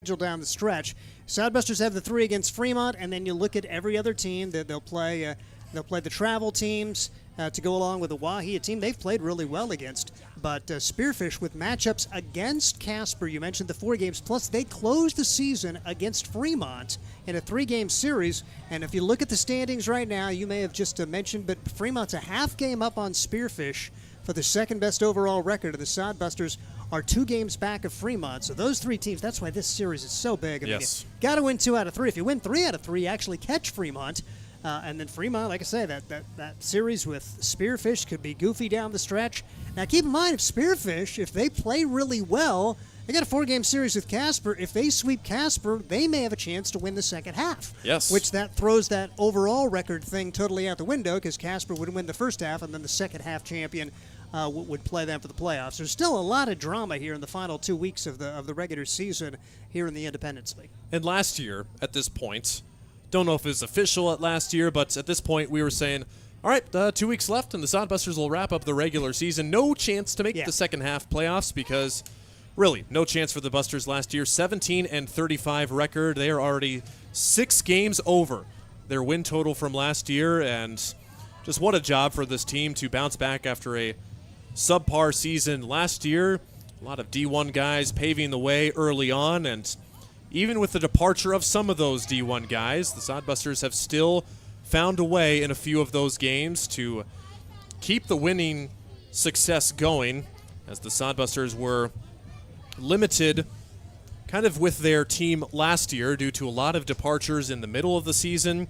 schedule down the stretch. Sodbusters have the 3 against Fremont, and then you look at every other team that they'll play. They'll play the travel teams to go along with the Wahia team they've played really well against. But Spearfish with matchups against Casper, you mentioned the 4 games, plus they closed the season against Fremont in a 3-game series. And if you look at the standings right now, you may have just mentioned, but Fremont's a half game up on Spearfish for the second best overall record, and the Sodbusters are 2 games back of Fremont. So those 3 teams, that's why this series is so big. I mean, you got to win 2 out of 3. If you win 3 out of 3, you actually catch Fremont. And then Fremont, like I say, that series with Spearfish could be goofy down the stretch. Now, keep in mind, if Spearfish, if they play really well, they got a 4-game series with Casper. If they sweep Casper, they may have a chance to win the second half. Yes. Which that throws that overall record thing totally out the window, because Casper would win the first half, and then the second half champion would play them for the playoffs. There's still a lot of drama here in the final 2 weeks of the regular season here in the Independence League. And last year, at this point, don't know if it was official at last year, but at this point we were saying, all right, 2 weeks left and the Sodbusters will wrap up the regular season. No chance to make the second half playoffs because, really, no chance for the Busters last year. 17-35 record. They are already 6 games over their win total from last year, and just what a job for this team to bounce back after a subpar season last year. A lot of D1 guys paving the way early on, and even with the departure of some of those D1 guys, the Sodbusters have still found a way in a few of those games to keep the winning success going, as the Sodbusters were limited kind of with their team last year due to a lot of departures in the middle of the season.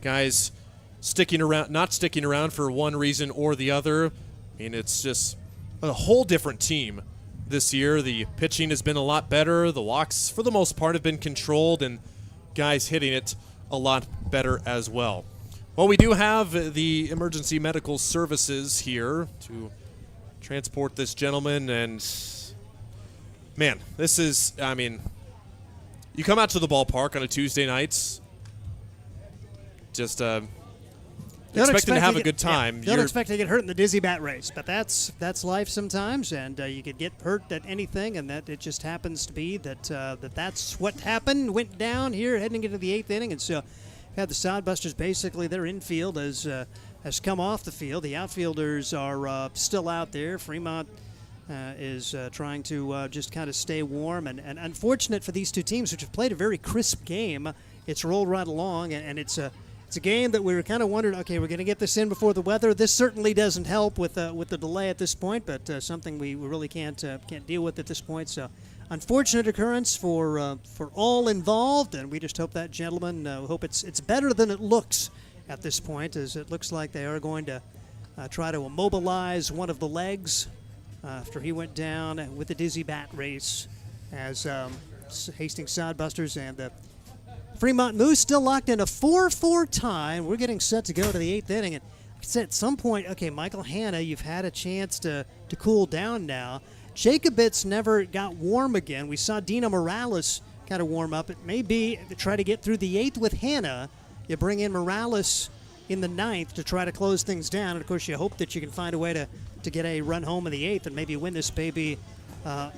Guys not sticking around for one reason or the other. I mean, it's just a whole different team this year. The pitching has been a lot better. The walks, for the most part, have been controlled, and guys hitting it a lot better as well. Well, we do have the emergency medical services here to transport this gentleman, and man, this is, I mean, you come out to the ballpark on a Tuesday night, just expecting to have a good time. Don't expect to get hurt in the dizzy bat race, but that's life sometimes, and you could get hurt at anything, and that it just happens to be that's what happened, went down here heading into the 8th inning, and so had the Sodbusters basically their infield has come off the field. The outfielders are still out there. Fremont is trying to just kind of stay warm, and unfortunate for these 2 teams, which have played a very crisp game. It's rolled right along, and it's a game that we were kind of wondering, okay, we're going to get this in before the weather. This certainly doesn't help with the delay at this point, but something we really can't deal with at this point. So, unfortunate occurrence for all involved, and we just hope that gentleman, hope it's better than it looks at this point, as it looks like they are going to try to immobilize one of the legs after he went down with the dizzy bat race, as Hastings Sodbusters and the Freemont Moo still locked in a 4-4 tie. We're getting set to go to the 8th inning. And like I said, at some point, okay, Michael Hanna, you've had a chance to cool down now. Jacobitz never got warm again. We saw Dino Morales kind of warm up. It may be to try to get through the 8th with Hanna. You bring in Morales in the 9th to try to close things down. And, of course, you hope that you can find a way to get a run home in the 8th and maybe win this baby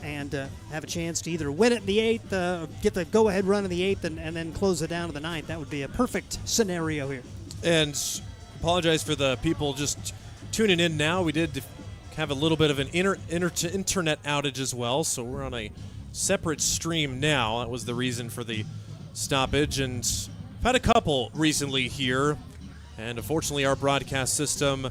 and have a chance to either win it in the 8th, get the go-ahead run in the 8th, and then close it down to the 9th. That would be a perfect scenario here. And apologize for the people just tuning in now. We did have a little bit of an internet outage as well, so we're on a separate stream now. That was the reason for the stoppage, and I've had a couple recently here, and unfortunately our broadcast system,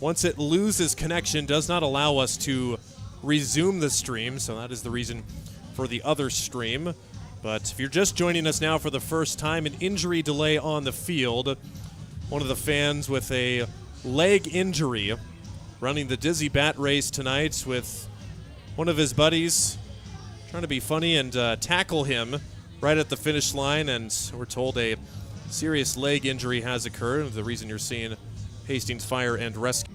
once it loses connection, does not allow us to resume the stream, so that is the reason for the other stream. But if you're just joining us now for the first time, an injury delay on the field. One of the fans with a leg injury running the dizzy bat race tonight with one of his buddies trying to be funny and tackle him right at the finish line, and we're told a serious leg injury has occurred. The reason you're seeing Hastings Fire and Rescue.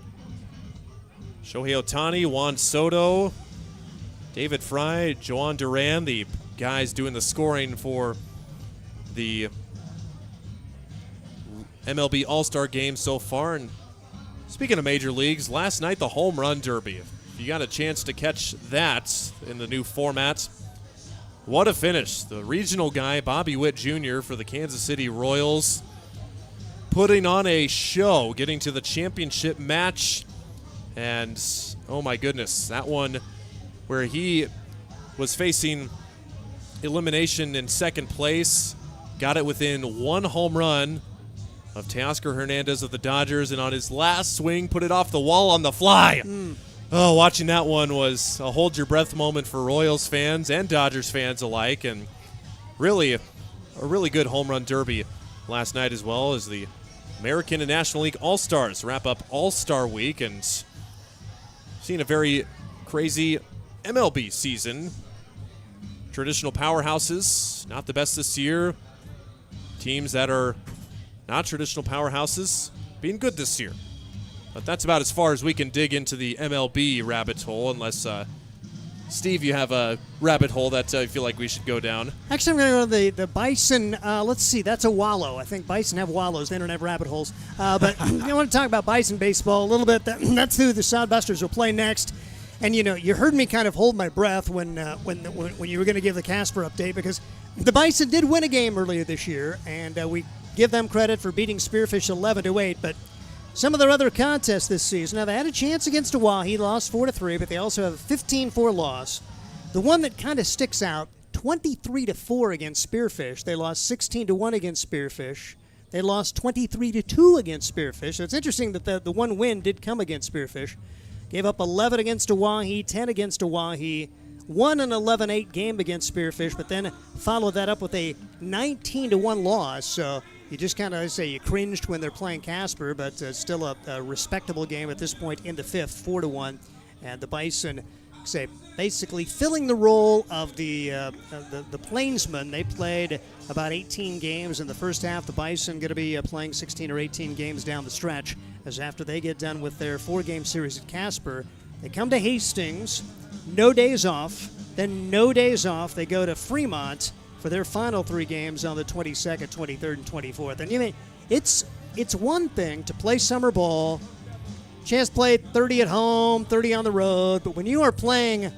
Shohei Ohtani, Juan Soto, David Fry, Joan Duran, the guys doing the scoring for the MLB All-Star Game so far. And speaking of major leagues, last night the Home Run Derby. If you got a chance to catch that in the new format, What a finish. The regional guy, Bobby Witt Jr. for the Kansas City Royals, putting on a show, getting to the championship match. And, oh my goodness, that one where he was facing elimination in second place, got it within one home run of Teoscar Hernandez of the Dodgers, and on his last swing, put it off the wall on the fly. Oh, watching that one was a hold-your-breath moment for Royals fans and Dodgers fans alike, and really a really good home run derby last night, as well as the American and National League All-Stars wrap up All-Star Week, and seen a very crazy MLB season. Traditional powerhouses, not the best this year. Teams that are not traditional powerhouses being good this year. But that's about as far as we can dig into the MLB rabbit hole, unless, Steve, you have a rabbit hole that you feel like we should go down. Actually, I'm going to go to the Bison. Let's see, that's a wallow. I think Bison have wallows. They don't have rabbit holes. But I want to talk about Bison baseball a little bit. That's who the Sodbusters will play next. And, you know, you heard me kind of hold my breath when you were going to give the Casper update, because the Bison did win a game earlier this year, and we give them credit for beating Spearfish 11-8, but some of their other contests this season, now they had a chance against Oahe, lost 4-3, but they also have a 15-4 loss. The one that kind of sticks out, 23-4 against Spearfish. They lost 16-1 against Spearfish. They lost 23-2 against Spearfish. So it's interesting that the one win did come against Spearfish. Gave up 11 against Oahe, 10 against Oahe, won an 11-8 game against Spearfish, but then followed that up with a 19-1 loss. So you just kind of say you cringed when they're playing Casper, but still a respectable game at this point in the fifth, 4-1. And the Bison, say, basically filling the role of the Plainsmen. They played about 18 games in the first half. The Bison going to be playing 16 or 18 games down the stretch, as after they get done with their 4-game series at Casper, they come to Hastings, no days off, then no days off. They go to Fremont for their final 3 games on the 22nd, 23rd, and 24th. And you know, it's one thing to play summer ball, chance to play 30 at home, 30 on the road, but when you are playing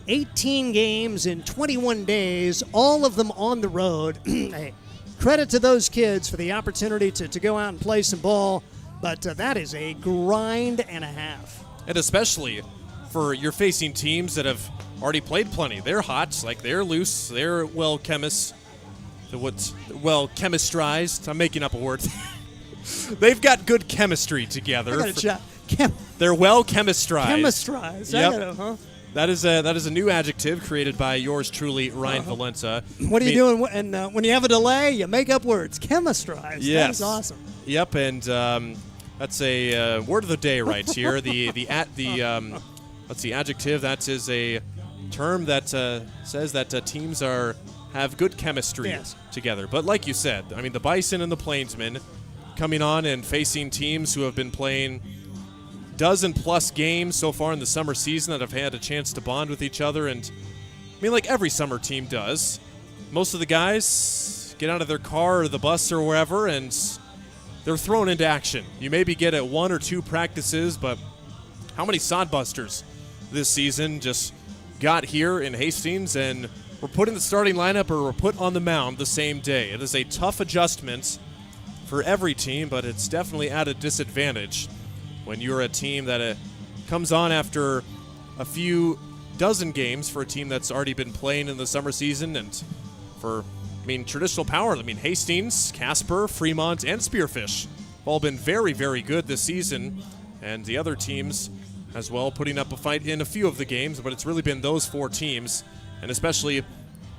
18 games in 21 days, all of them on the road, hey, credit to those kids for the opportunity to go out and play some ball, but that is a grind and a half. And especially for you're facing teams that have already played plenty. They're hot, like they're loose, they're well chemistrized. I'm making up a word. They've got good chemistry together. They're well chemistrized. Chemistrized. Yep. That is a new adjective created by yours truly, Ryan Valenza. What are you doing? And when you have a delay, you make up words. Chemistrized. Yes. That is awesome. Yep, and that's a word of the day right here. What's the adjective? That is a term that says that teams have good chemistry together. But like you said, I mean, the Bison and the Plainsmen coming on and facing teams who have been playing dozen-plus games so far in the summer season that have had a chance to bond with each other. And, I mean, like every summer team does, most of the guys get out of their car or the bus or wherever, and they're thrown into action. You maybe get at 1 or 2 practices, but how many Sodbusters this season just got here in Hastings and were put in the starting lineup or were put on the mound the same day? It is a tough adjustment for every team, but it's definitely at a disadvantage when you're a team that comes on after a few dozen games for a team that's already been playing in the summer season. And for, I mean, traditional power, I mean, Hastings, Casper, Fremont, and Spearfish have all been very, very good this season. And the other teams as well putting up a fight in a few of the games, but it's really been those 4 teams, and especially,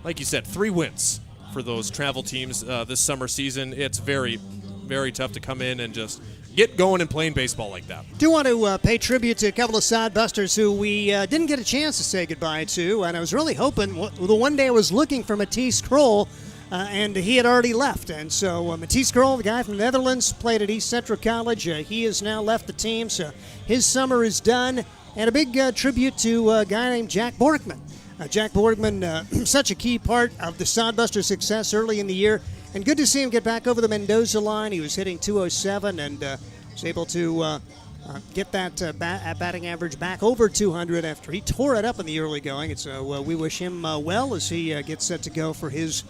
like you said, 3 wins for those travel teams this summer season. It's very, very tough to come in and just get going and playing baseball like that. Do want to pay tribute to a couple of Sodbusters who we didn't get a chance to say goodbye to, and I was really hoping, the one day I was looking for Matisse Kroll, and he had already left. And so Matisse Kroll, the guy from the Netherlands, played at East Central College. He has now left the team, so his summer is done. And a big tribute to a guy named Jack Borkman. Jack Borkman, such a key part of the Sodbuster success early in the year. And good to see him get back over the Mendoza line. He was hitting .207 and was able to get that batting average back over 200 after he tore it up in the early going. And so we wish him well as he gets set to go for his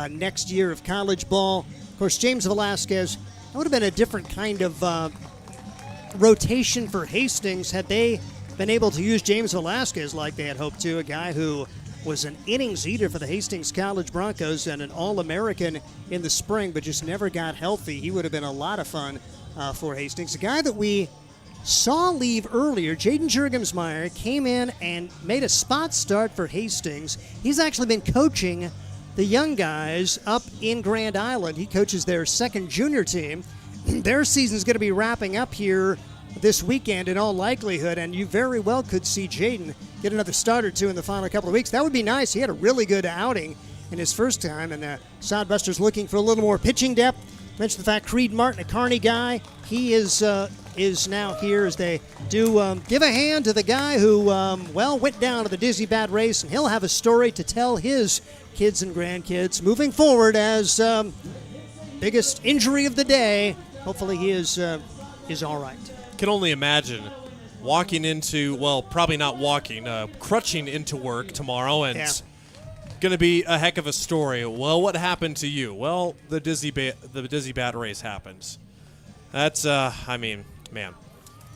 next year of college ball. Of course, James Velasquez, that would have been a different kind of rotation for Hastings had they been able to use James Velasquez like they had hoped to, a guy who was an innings eater for the Hastings College Broncos and an All-American in the spring, but just never got healthy. He would have been a lot of fun for Hastings. A guy that we saw leave earlier, Jaden Jurgemsmeyer, came in and made a spot start for Hastings. He's actually been coaching the young guys up in Grand Island. He coaches their second junior team. Their season's going to be wrapping up here this weekend in all likelihood, and you very well could see Jaden get another start or two in the final couple of weeks. That would be nice. He had a really good outing in his first time, and the Sodbusters looking for a little more pitching depth. Mentioned the fact Creed Martin, a Kearney guy, he is now here as they do give a hand to the guy who, went down to the Dizzy Bat race, and he'll have a story to tell his kids and grandkids moving forward as biggest injury of the day. Hopefully he is all right. Can only imagine walking into, probably not walking, crutching into work tomorrow, and going to be a heck of a story. Well, what happened to you? Well, the Dizzy Bat race happened. That's, man,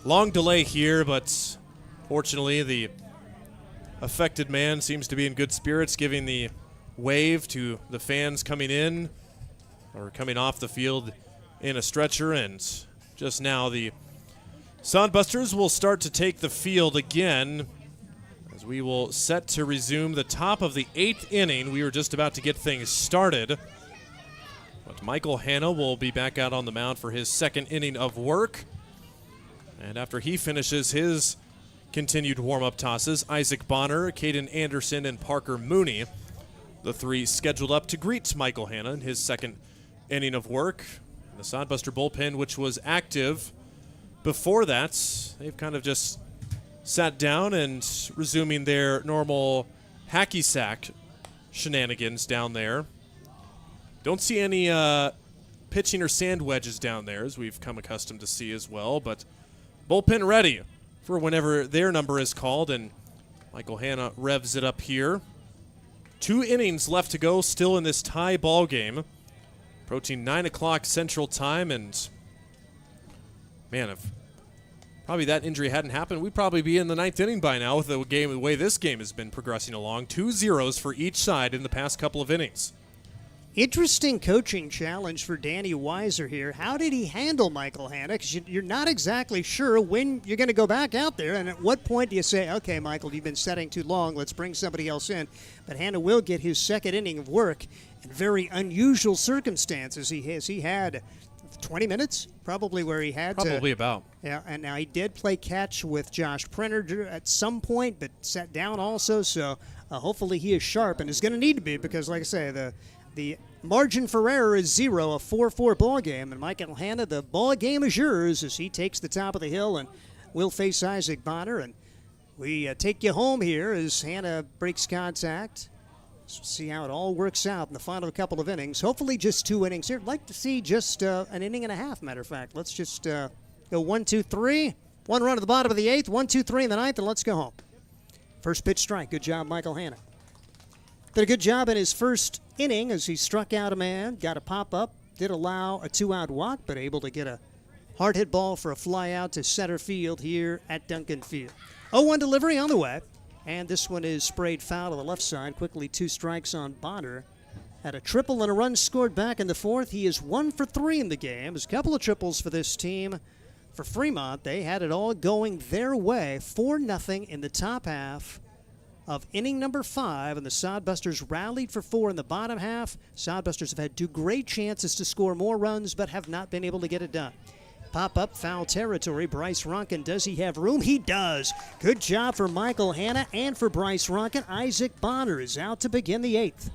long delay here, but fortunately the affected man seems to be in good spirits, giving the wave to the fans coming in or coming off the field in a stretcher, and just now the Sodbusters will start to take the field again as we will set to resume the top of the 8th inning. We were just about to get things started, but Michael Hanna will be back out on the mound for his second inning of work. And after he finishes his continued warm-up tosses, Isaac Bonner, Caden Anderson, and Parker Mooney, the three scheduled up to greet Michael Hanna in his second inning of work. The Sodbuster bullpen, which was active before that, they've kind of just sat down and resuming their normal hacky sack shenanigans down there. Don't see any pitching or sand wedges down there, as we've come accustomed to see as well, but bullpen ready for whenever their number is called, and Michael Hanna revs it up here. 2 innings left to go still in this tie ball game. Approaching 9 o'clock Central Time, and man, if probably that injury hadn't happened, we'd probably be in the 9th inning by now with the way this game has been progressing along. 2 zeros for each side in the past couple of innings. Interesting coaching challenge for Danny Weiser here. How did he handle Michael Hanna? Because you're not exactly sure when you're going to go back out there, and at what point do you say, okay, Michael, you've been setting too long, let's bring somebody else in. But Hanna will get his second inning of work in very unusual circumstances. He had 20 minutes, probably, where he had probably about. Yeah, and now he did play catch with Josh Prenner at some point, but sat down also, so hopefully he is sharp, and is going to need to be, because, like I say, the margin for error is 0, a 4-4 ball game, and Michael Hanna, the ball game is yours as he takes the top of the hill and will face Isaac Bonner, and we take you home here as Hanna breaks contact. So see how it all works out in the final couple of innings. Hopefully just 2 innings here. I'd like to see just an inning and a half, matter of fact. Let's just go 1, 2, 3. 1 run at the bottom of the 8th, 1, 2, 3 in the 9th, and let's go home. First pitch strike. Good job, Michael Hanna. Did a good job in his first inning as he struck out a man, got a pop-up, did allow a 2-out walk, but able to get a hard hit ball for a fly out to center field here at Duncan Field. 0-1 delivery on the way. And this one is sprayed foul to the left side. Quickly 2 strikes on Bonner. Had a triple and a run scored back in the 4th. He is 1 for 3 in the game. There's a couple of triples for this team. For Fremont, they had it all going their way. 4-0 in the top half of inning number 5. And the Sodbusters rallied for 4 in the bottom half. Sodbusters have had 2 great chances to score more runs, but have not been able to get it done. Pop-up, foul territory. Bryce Ronkin, does he have room? He does. Good job for Michael Hanna and for Bryce Ronkin. Isaac Bonner is out to begin the 8th.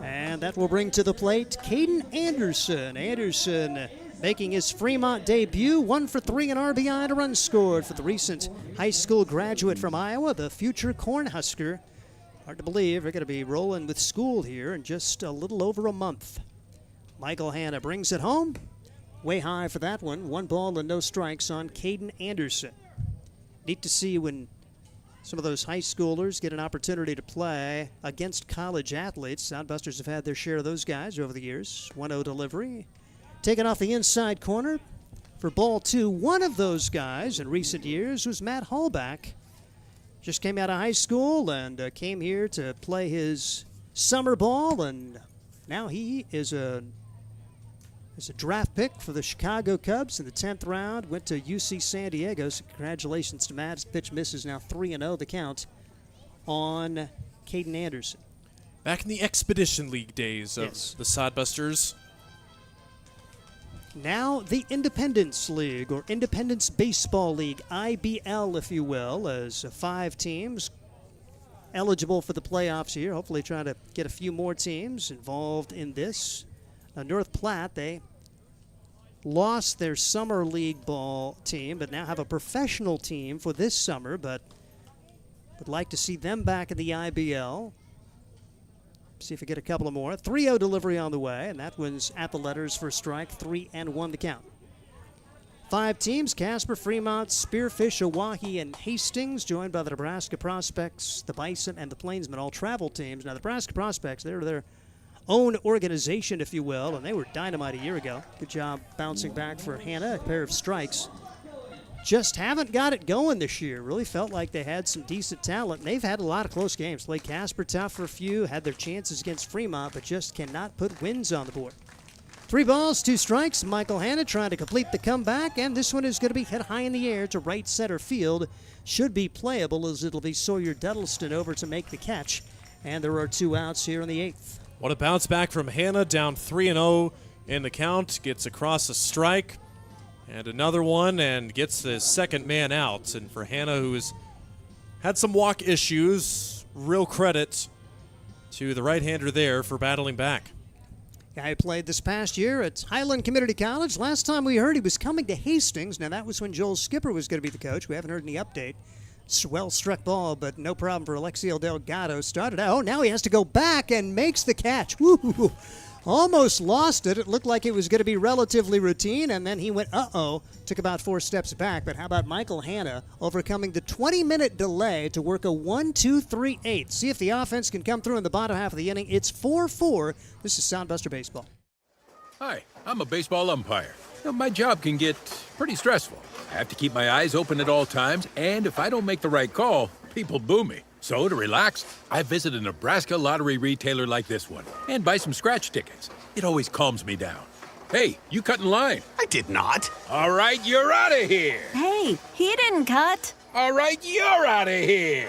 And that will bring to the plate Caden Anderson. Anderson making his Fremont debut. 1 for 3 in RBI and a run scored for the recent high school graduate from Iowa, the future Cornhusker. Hard to believe they're going to be rolling with school here in just a little over a month. Michael Hanna brings it home. way high for that one. 1 ball and no strikes on Caden Anderson. Neat to see when some of those high schoolers get an opportunity to play against college athletes. Soundbusters have had their share of those guys over the years. 1-0 delivery. Taken off the inside corner for ball 2. One of those guys in recent years was Matt Hallback. Just came out of high school and came here to play his summer ball, and now he is a draft pick for the Chicago Cubs in the 10th round. Went to UC San Diego, so congratulations to Matt. His pitch misses now 3-0 the count on Caden Anderson. Back in the Expedition League days of the Sodbusters. Now the Independence League, or Independence Baseball League, IBL if you will, as 5 teams eligible for the playoffs here. Hopefully trying to get a few more teams involved in this. North Platte, they lost their summer league ball team, but now have a professional team for this summer, but would like to see them back in the IBL. See if we get a couple of more. 3-0 delivery on the way, and that one's at the letters for a strike. 3-1 the count. 5 teams: Casper, Fremont, Spearfish, Oahe, and Hastings, joined by the Nebraska Prospects, the Bison, and the Plainsmen, all travel teams. Now, the Nebraska Prospects, they're their own organization, if you will, and they were dynamite a year ago. Good job bouncing back for Hannah, a pair of strikes. Just haven't got it going this year. Really felt like they had some decent talent, and they've had a lot of close games. Played Casper tough for a few, had their chances against Fremont, but just cannot put wins on the board. 3 balls, 2 strikes. Michael Hanna trying to complete the comeback, and this one is going to be hit high in the air to right center field. Should be playable, as it'll be Sawyer Duddleston over to make the catch, and there are 2 outs here in the 8th. What a bounce back from Hannah, down 3-0 in the count. Gets across a strike, and another one, and gets the second man out. And for Hannah, who has had some walk issues, real credit to the right-hander there for battling back. Guy who played this past year at Highland Community College. Last time we heard he was coming to Hastings. Now, that was when Joel Skipper was going to be the coach. We haven't heard any update. Well-struck ball, but no problem for Alexio Delgado. Started out. Oh, now he has to go back and makes the catch. Woo! Almost lost it. It looked like it was going to be relatively routine, and then he went, uh-oh. Took about 4 steps back. But how about Michael Hanna overcoming the 20-minute delay to work a 1-2-3-8. See if the offense can come through in the bottom half of the inning. It's 4-4. This is Soundbuster Baseball. Hi, I'm a baseball umpire. My job can get pretty stressful. I have to keep my eyes open at all times, and if I don't make the right call, people boo me. So to relax, I visit a Nebraska lottery retailer like this one and buy some scratch tickets. It always calms me down. Hey, you cut in line. I did not. All right, you're out of here. Hey, he didn't cut. All right, you're out of here.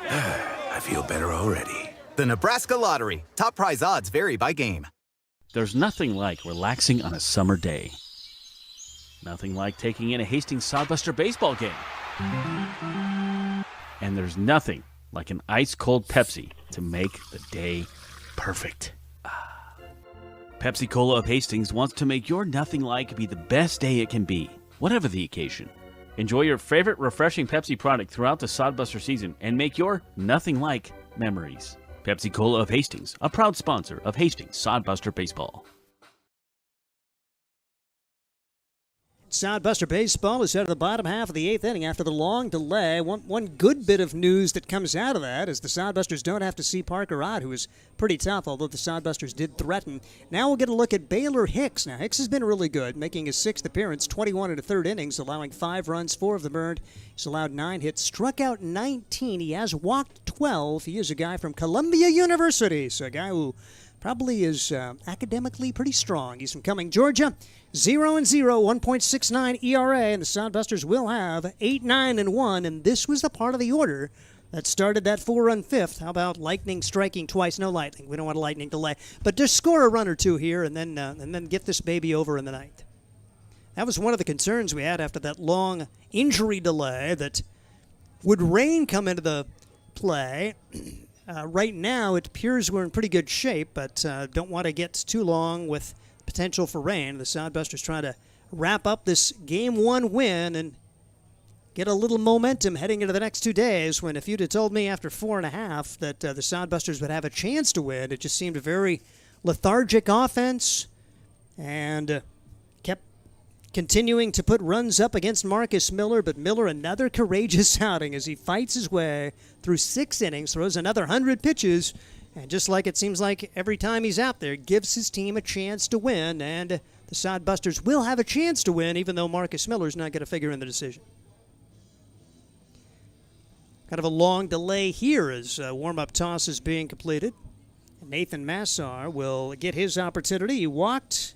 I feel better already. The Nebraska Lottery. Top prize odds vary by game. There's nothing like relaxing on a summer day. Nothing like taking in a Hastings Sodbuster baseball game. And there's nothing like an ice-cold Pepsi to make the day perfect. Pepsi Cola of Hastings wants to make your nothing like be the best day it can be, whatever the occasion. Enjoy your favorite refreshing Pepsi product throughout the Sodbuster season and make your nothing like memories. Pepsi Cola of Hastings, a proud sponsor of Hastings Sodbuster Baseball. Soundbuster Baseball is out of the bottom half of the 8th inning after the long delay. One good bit of news that comes out of that is the Soundbusters don't have to see Parker Ott, who is pretty tough, although the Soundbusters did threaten. Now we'll get a look at Baylor Hicks. Now, Hicks has been really good, making his 6th appearance, 21 in the 3rd innings, allowing 5 runs, 4 of them earned. He's allowed 9 hits, struck out 19. He has walked 12. He is a guy from Columbia University, so a guy who probably is academically pretty strong. He's from Cumming, Georgia. 0-0, 1.69 ERA, and the Soundbusters will have 8-9-1, and this was the part of the order that started that 4-run 5th. How about Lightning striking twice? No Lightning. We don't want a Lightning delay. But just score a run or 2 here and then get this baby over in the 9th. That was one of the concerns we had after that long injury delay, that would rain come into the play. Right now, it appears we're in pretty good shape, but don't want to get too long with potential for rain. The Soundbusters trying to wrap up this Game 1 win and get a little momentum heading into the next 2 days, when if you'd have told me after 4.5 that the Soundbusters would have a chance to win, it just seemed a very lethargic offense and continuing to put runs up against Marcus Miller, but Miller another courageous outing as he fights his way through 6 innings, throws another 100 pitches, and just like it seems like every time he's out there, gives his team a chance to win, and the Sodbusters will have a chance to win, even though Marcus Miller's not going to figure in the decision. Kind of a long delay here as warm-up toss is being completed. Nathan Massar will get his opportunity. He walked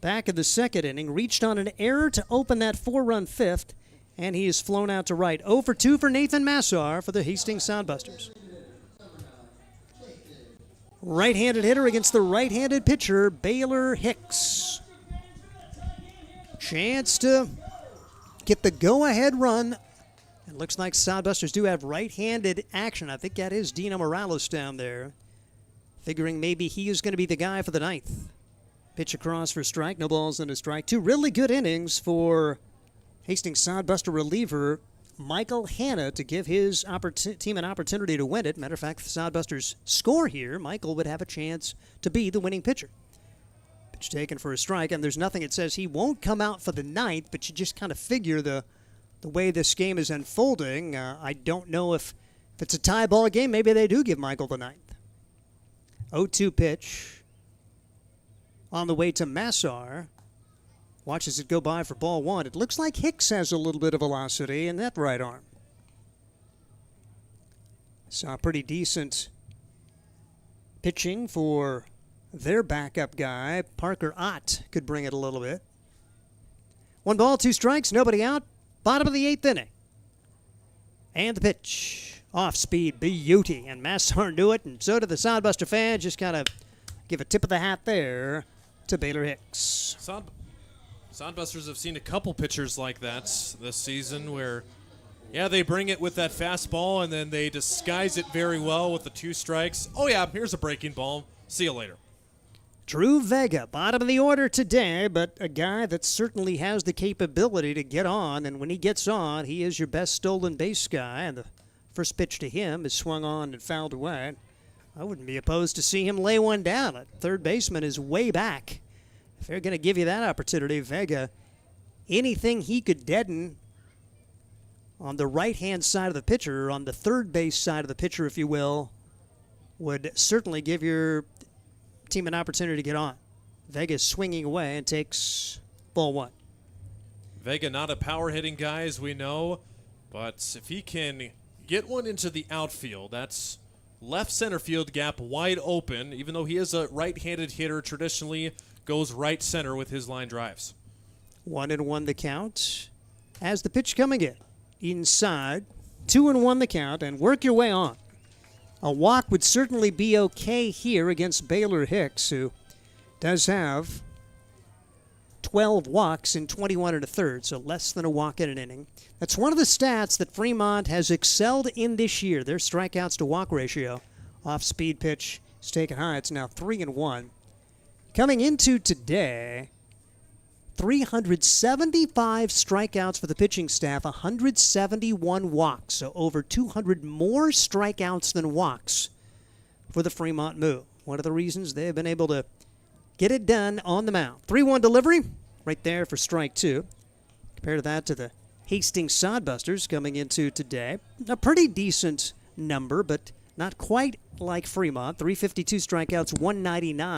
back in the 2nd inning, reached on an error to open that 4-run 5th, and he is flown out to right. 0 for 2 for Nathan Massar for the Hastings Sodbusters. Right-handed hitter against the right-handed pitcher, Baylor Hicks. Chance to get the go-ahead run. It looks like Sodbusters do have right-handed action. I think that is Dino Morales down there, figuring maybe he is going to be the guy for the 9th. Pitch across for strike, no balls and a strike. 2 really good innings for Hastings Sodbuster reliever Michael Hanna to give his team an opportunity to win it. Matter of fact, if the Sodbusters score here, Michael would have a chance to be the winning pitcher. Pitch taken for a strike, and there's nothing that says he won't come out for the 9th, but you just kind of figure the way this game is unfolding. I don't know if it's a tie ball game, maybe they do give Michael the 9th. 0-2 pitch on the way to Massar. Watches it go by for ball 1. It looks like Hicks has a little bit of velocity in that right arm. Saw pretty decent pitching for their backup guy. Parker Ott could bring it a little bit. 1 ball, 2 strikes, nobody out. Bottom of the 8th inning. And the pitch. Off speed, beauty. And Massar knew it, and so did the Sodbuster fans. Just kind of give a tip of the hat there to Baylor Hicks. Sodbusters have seen a couple pitchers like that this season where, yeah, they bring it with that fastball and then they disguise it very well with the 2 strikes. Oh, yeah, here's a breaking ball. See you later. Drew Vega, bottom of the order today, but a guy that certainly has the capability to get on, and when he gets on, he is your best stolen base guy, and the first pitch to him is swung on and fouled away. I wouldn't be opposed to see him lay one down. A third baseman is way back. If they're going to give you that opportunity, Vega, anything he could deaden on the right-hand side of the pitcher, or on the third base side of the pitcher, if you will, would certainly give your team an opportunity to get on. Vega swinging away and takes ball 1. Vega not a power-hitting guy, as we know, but if he can get one into the outfield, that's left center field gap wide open, even though he is a right-handed hitter, traditionally goes right center with his line drives. 1-1 the count. As the pitch coming in, inside, 2-1 the count, and work your way on. A walk would certainly be okay here against Baylor Hicks, who does have 12 walks in 21 1/3, so less than a walk in an inning. That's one of the stats that Fremont has excelled in this year, their strikeouts to walk ratio. Off-speed pitch is taken high. It's now 3-1. Coming into today, 375 strikeouts for the pitching staff, 171 walks, so over 200 more strikeouts than walks for the Freemont Moo. One of the reasons they have been able to get it done on the mound. 3-1 delivery right there for strike 2. Compare that to the Hastings Sodbusters coming into today. A pretty decent number, but not quite like Fremont. 352 strikeouts, 199.